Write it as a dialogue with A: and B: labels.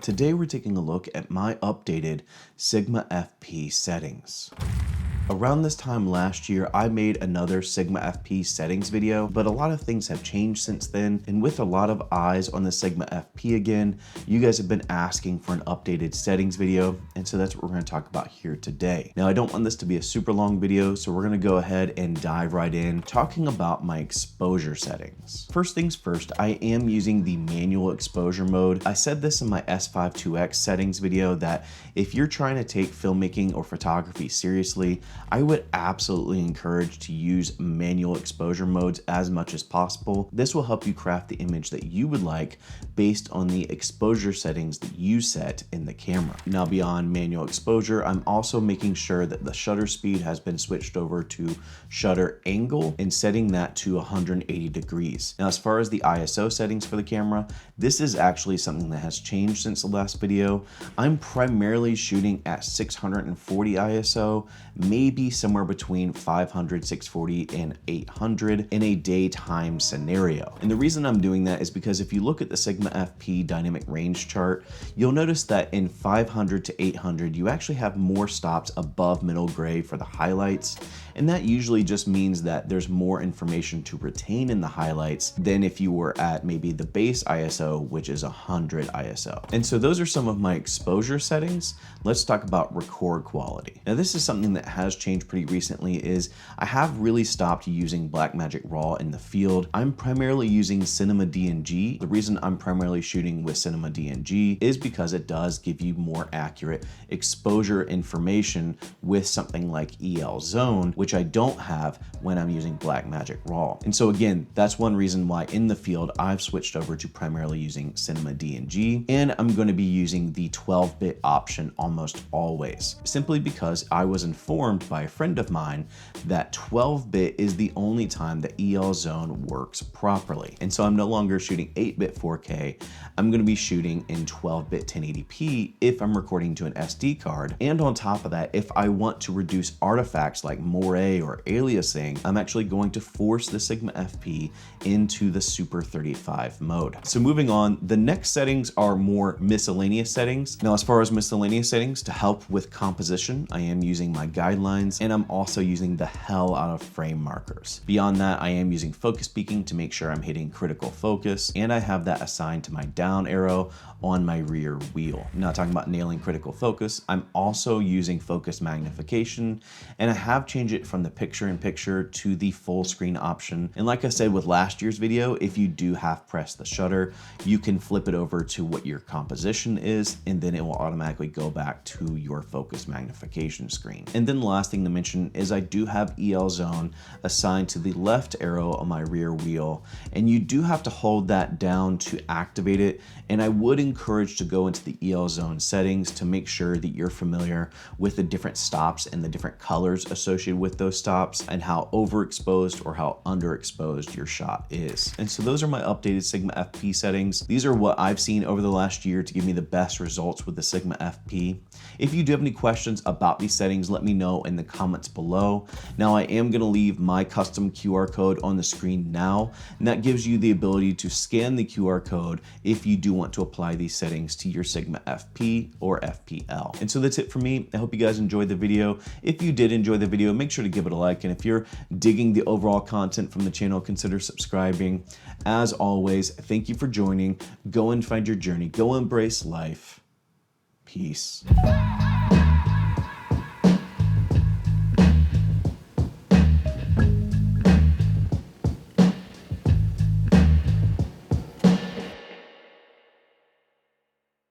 A: Today we're taking a look at my updated Sigma FP settings. Around this time last year, I made another Sigma FP settings video, but a lot of things have changed since then, and with a lot of eyes on the Sigma FP again, you guys have been asking for an updated settings video, and so that's what we're going to talk about here today. Now, I don't want this to be a super long video, so we're going to go ahead and dive right in, talking about my exposure settings. First things first, I am using the manual exposure mode. I said this in my S5 IIX settings video that if you're trying to take filmmaking or photography seriously, I would absolutely encourage to use manual exposure modes as much as possible. This will help you craft the image that you would like based on the exposure settings that you set in the camera. Now, beyond manual exposure, I'm also making sure that the shutter speed has been switched over to shutter angle and setting that to 180 degrees. Now, as far as the ISO settings for the camera, this is actually something that has changed since the last video. I'm primarily shooting at 640 ISO, maybe somewhere between 500, 640, and 800 in a daytime scenario. And the reason I'm doing that is because if you look at the Sigma FP dynamic range chart, you'll notice that in 500 to 800, you actually have more stops above middle gray for the highlights. And that usually just means that there's more information to retain in the highlights than if you were at maybe the base ISO, which is 100 ISO. And so those are some of my exposure settings. Let's talk about record quality. Now, this is something that has changed pretty recently. Is I have really stopped using Blackmagic RAW in the field. I'm primarily using Cinema DNG. The reason I'm primarily shooting with Cinema DNG is because it does give you more accurate exposure information with something like EL Zone, which I don't have when I'm using Blackmagic RAW. And so again, that's one reason why in the field I've switched over to primarily using Cinema DNG, and I'm going to be using the 12-bit option almost always, simply because I was informed by a friend of mine that 12-bit is the only time that EL Zone works properly. And so I'm no longer shooting 8-bit 4K, I'm going to be shooting in 12-bit 1080p if I'm recording to an SD card. And on top of that, if I want to reduce artifacts like moire or aliasing, I'm actually going to force the Sigma FP into the Super 35 mode. So moving on, the next settings are more miscellaneous settings. Now, as far as miscellaneous settings to help with composition, I am using my guidelines, and I'm also using the hell out of frame markers. Beyond that, I am using focus peaking to make sure I'm hitting critical focus, and I have that assigned to my down arrow on my rear wheel. Now, talking about nailing critical focus, I'm also using focus magnification, and I have changed it from the picture-in-picture to the full screen option. And like I said with last year's video, if you do half press the shutter, you can flip it over to what your composition is, and then it will automatically go back to your focus magnification screen. And then the last thing to mention is I do have EL Zone assigned to the left arrow on my rear wheel, and you do have to hold that down to activate it. And I would encourage to go into the EL Zone settings to make sure that you're familiar with the different stops and the different colors associated with those stops and how overexposed or how underexposed your shot is. And so those are my updated Sigma FP settings. These are what I've seen over the last year to give me the best results with the Sigma FP. If you do have any questions about these settings, let me know in the comments below. Now, I am going to leave my custom QR code on the screen now, and that gives you the ability to scan the QR code if you do want to apply these settings to your Sigma FP or FPL. And so that's it for me. I hope you guys enjoyed the video. If you did enjoy the video, make sure to give it a like, and if you're digging the overall content from the channel, consider subscribing. As always, thank you for joining. Go and find your journey. Go embrace life. Peace.